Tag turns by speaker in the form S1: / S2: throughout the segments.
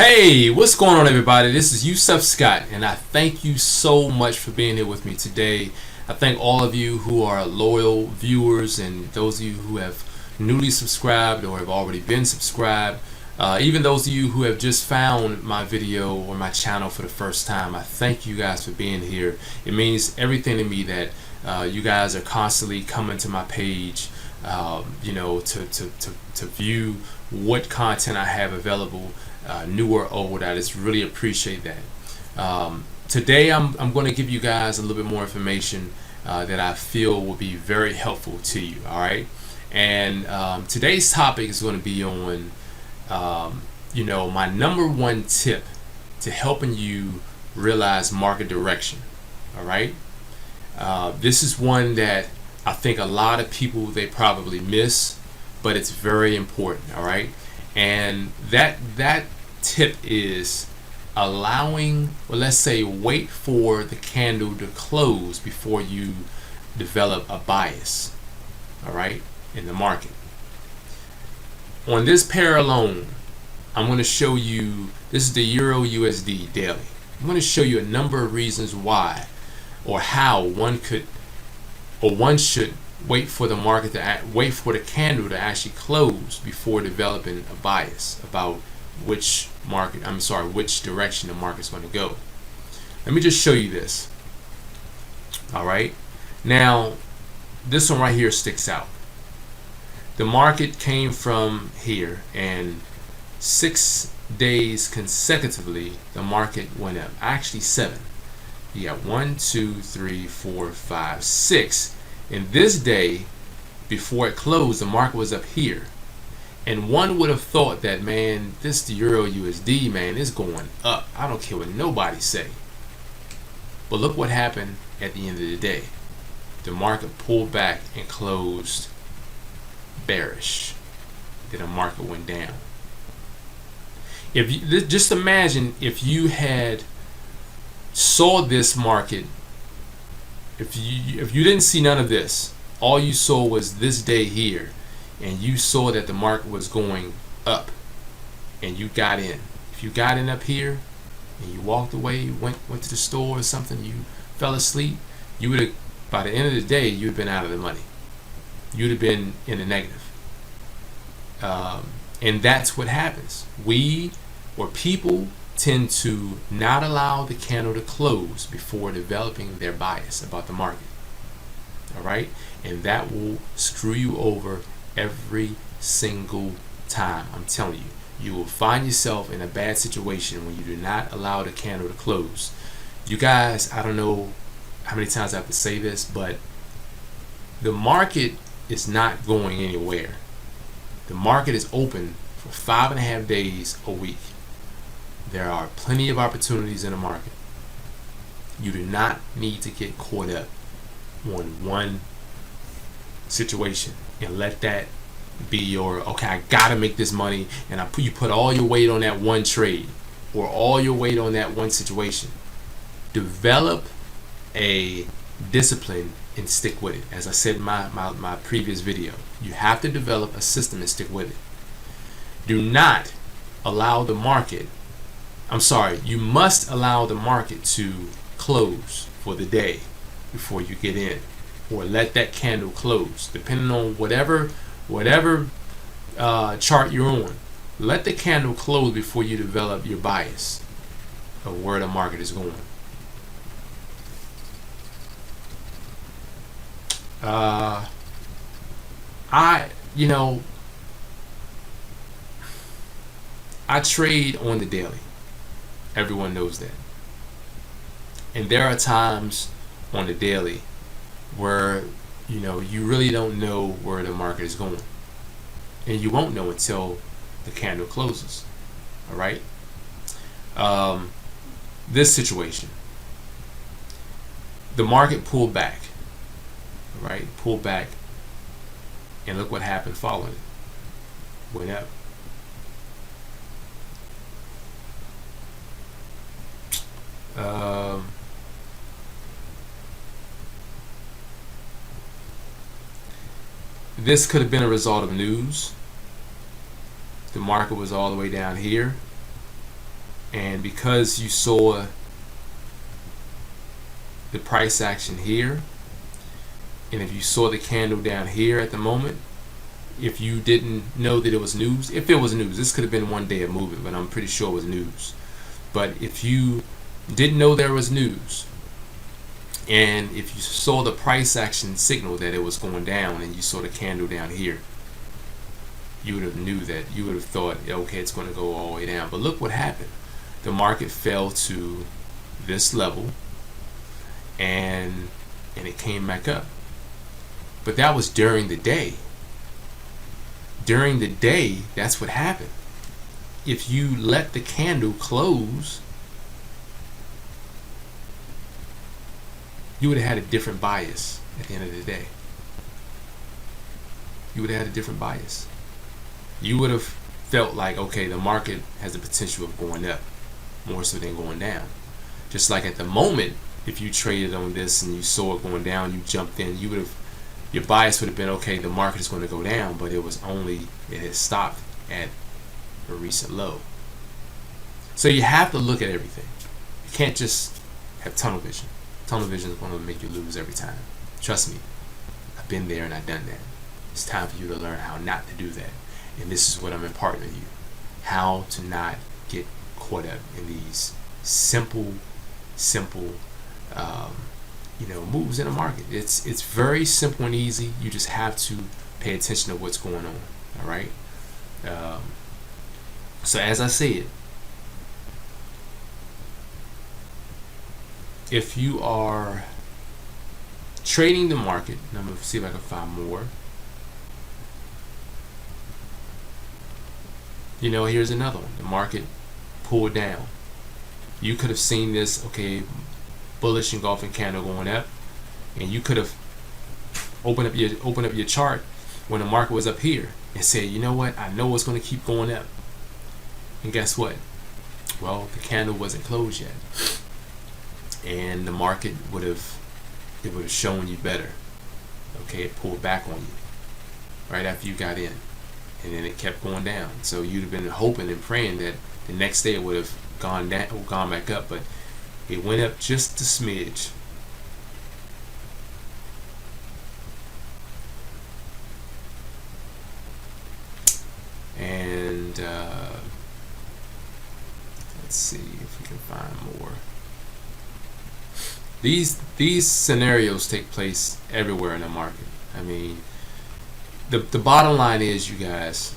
S1: Hey, what's going on, everybody? This is Yusef Scott, and I thank you so much for being here with me today. I thank all of you who are loyal viewers and those of you who have newly subscribed or have already been subscribed. Even those of you who have just found my video or my channel for the first time, I thank you guys for being here. It means everything to me that you guys are constantly coming to my page, to view what content I have available, new or old. I just really appreciate that. Today I'm going to give you guys a little bit more information that I feel will be very helpful to you. All right, and today's topic is going to be on my number one tip to helping you realize market direction. All right, this is one that I think a lot of people, they probably miss, but it's very important. All right, and that tip is allowing, well, let's say, wait for the candle to close before you develop a bias, all right, in the market. On this pair alone, I'm going to show you, this is the Euro USD daily. I'm going to show you a number of reasons why or how one should wait for the market to wait for the candle to actually close before developing a bias about which direction the market's going to go. Let me just show you this. All right, now this one right here sticks out. The market came from here, and 6 days consecutively the market went up. Actually 7. You got 1, 2, 3, 4, 5, 6. And this day before it closed, the market was up here. And one would have thought that, man, this Euro USD, man, is going up. I don't care what nobody say. But look what happened at the end of the day. The market pulled back and closed bearish. Then the market went down. If you just imagine if you had saw this market, if you didn't see none of this, all you saw was this day here, and you saw that the market was going up, and you got in. If you got in up here and you walked away, went to the store or something, you fell asleep, you would have, by the end of the day, you'd have been out of the money. You'd have been in the negative. And that's what happens. People tend to not allow the candle to close before developing their bias about the market. All right, and that will screw you over every single time. I'm telling you, you will find yourself in a bad situation when you do not allow the candle to close. You guys, I don't know how many times I have to say this, but the market is not going anywhere. The market is open for 5.5 days a week. There are plenty of opportunities in the market. You do not need to get caught up on one situation and let that be your, okay, I gotta make this money, and you put all your weight on that one trade or all your weight on that one situation. Develop a discipline and stick with it. As I said in my previous video, you have to develop a system and stick with it. Do not allow the market, you must allow the market to close for the day before you get in, or let that candle close, depending on whatever chart you're on. Let the candle close before you develop your bias of where the market is going. I trade on the daily. Everyone knows that. And there are times on the daily where you really don't know where the market is going, and you won't know until the candle closes. All right, this situation, the market pulled back. All right, pulled back, and look what happened following it. Went up. This could have been a result of news. The market was all the way down here, And because you saw the price action here, and if you saw the candle down here at the moment, if you didn't know that it was news, if it was news, this could have been one day of movement, but I'm pretty sure it was news. But if you didn't know there was news, and if you saw the price action signal that it was going down, and you saw the candle down here, you would have knew that. You would have thought, okay, it's going to go all the way down. But look what happened. The market fell to this level, and it came back up. But that was during the day. During the day, that's what happened. If you let the candle close, you would have had a different bias at the end of the day. You would have had a different bias. You would have felt like, okay, the market has the potential of going up more so than going down. Just like at the moment, if you traded on this and you saw it going down, you jumped in, you would have, your bias would have been, okay, the market is going to go down, but it had stopped at a recent low. So you have to look at everything. You can't just have tunnel vision. Tunnel vision is going to make you lose every time. Trust me, I've been there and I've done that. It's time for you to learn how not to do that. And this is what I'm imparting to you. How to not get caught up in these simple moves in the market. It's very simple and easy. You just have to pay attention to what's going on. All right. So as I said, if you are trading the market, and I'm going to see if I can find more. Here's another one. The market pulled down. You could have seen this, okay, bullish engulfing candle going up, and you could have opened up your chart when the market was up here and said, you know what, I know it's going to keep going up. And guess what? Well, the candle wasn't closed yet, and the market would have shown you better. Okay, it pulled back on you right after you got in, and then it kept going down. So you'd have been hoping and praying that the next day it would have gone back up, but it went up just a smidge. And let's see if we can find more. These scenarios take place everywhere in the market. I mean, the bottom line is, you guys,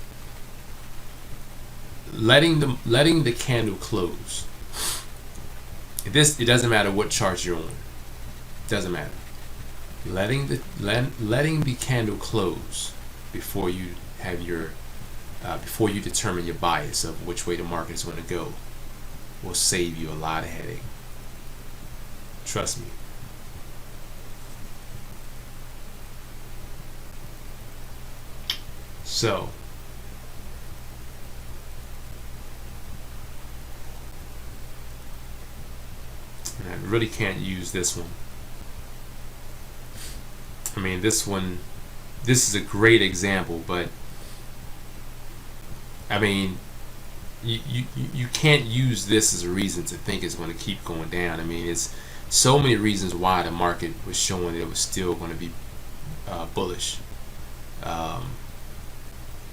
S1: letting the candle close. It doesn't matter what chart you're on. It doesn't matter. Letting the candle close before you have before you determine your bias of which way the market is going to go will save you a lot of headache. Trust me. So, and I really can't use this one. I mean, this is a great example, but I mean, you can't use this as a reason to think it's going to keep going down. I mean, it's so many reasons why the market was showing that it was still going to be bullish.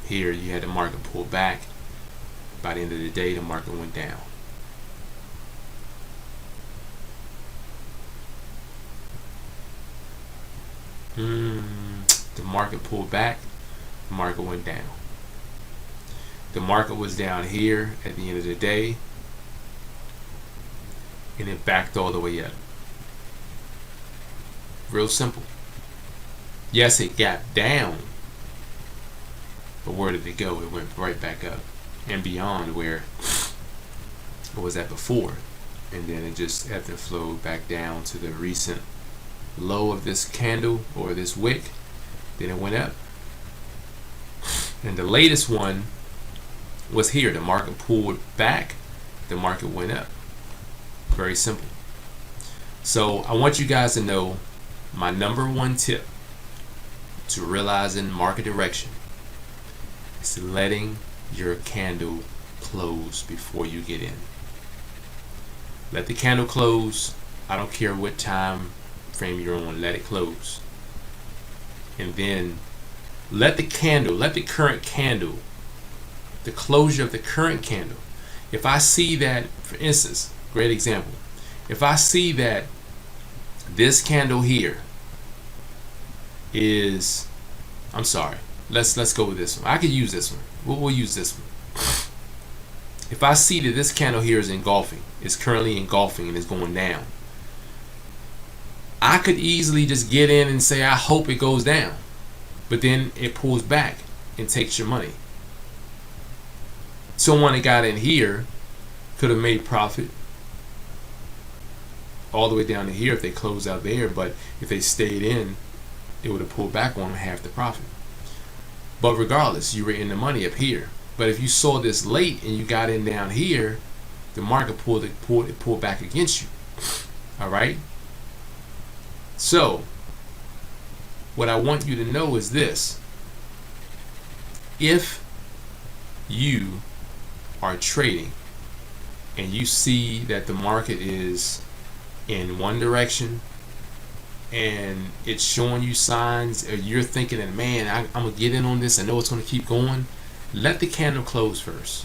S1: Here you had the market pull back. By the end of the day, the market went down. The market pulled back. The market went down. The market was down here at the end of the day, and it backed all the way up. Real simple. Yes, it gapped down, but where did it go? It went right back up and beyond where it was at before, and then it just ebbed and flowed back down to the recent low of this candle or this wick. Then it went up, and the latest one was here. The market pulled back, the market went up. Very simple. So I want you guys to know my number one tip to realizing market direction is letting your candle close before you get in. Let the candle close. I don't care what time frame you're on, let it close. And then let the current candle, the closure of the current candle. If I see that, for instance, great example, if I see that this candle here is, I'm sorry, let's go with this one. I could use this one. We'll use this one. If I see that this candle here is engulfing, it's currently engulfing and is going down, I could easily just get in and say, I hope it goes down. But then it pulls back and takes your money. Someone that got in here could have made profit all the way down to here if they closed out there, but if they stayed in, it would have pulled back on half the profit. But regardless, you were in the money up here. But if you saw this late and you got in down here, the market pulled back against you. All right. So what I want you to know is this: if you are trading and you see that the market is in one direction and it's showing you signs, or you're thinking that, man, I'm gonna get in on this, I know it's gonna keep going, let the candle close first.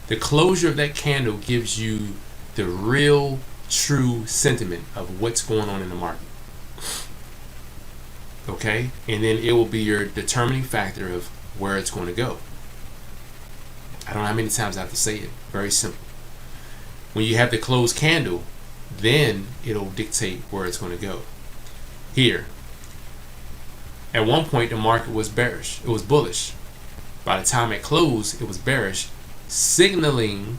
S1: The closure of that candle gives you the real true sentiment of what's going on in the market. Okay, and then it will be your determining factor of where it's going to go. I don't know how many times I have to say it. Very simple. When you have the closed candle, then it'll dictate where it's going to go. Here, at one point the market was bearish. It was bullish. By the time it closed, it was bearish, signaling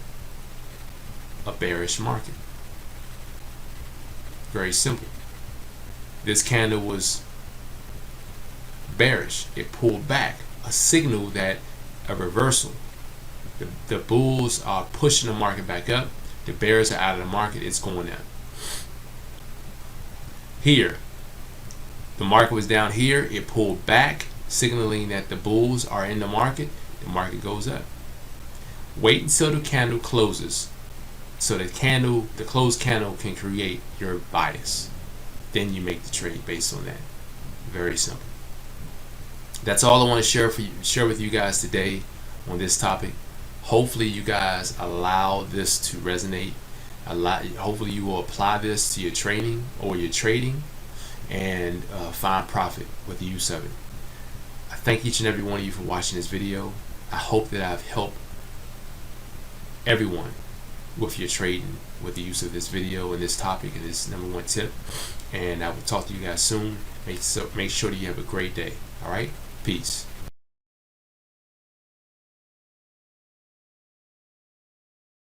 S1: a bearish market. Very simple. This candle was bearish. It pulled back, a signal that a reversal. The bulls are pushing the market back up. The bears are out of the market. It's going down. Here, the market was down here. It pulled back, signaling that the bulls are in the market. The market goes up. Wait until the candle closes, so the closed candle can create your bias. Then you make the trade based on that. Very simple. That's all I want to share with you guys today on this topic. Hopefully you guys allow this to resonate. Hopefully you will apply this to your training or your trading and find profit with the use of it. I thank each and every one of you for watching this video. I hope that I've helped everyone with your trading with the use of this video and this topic and this #1 tip. And I will talk to you guys soon. Make sure that you have a great day. All right? Peace.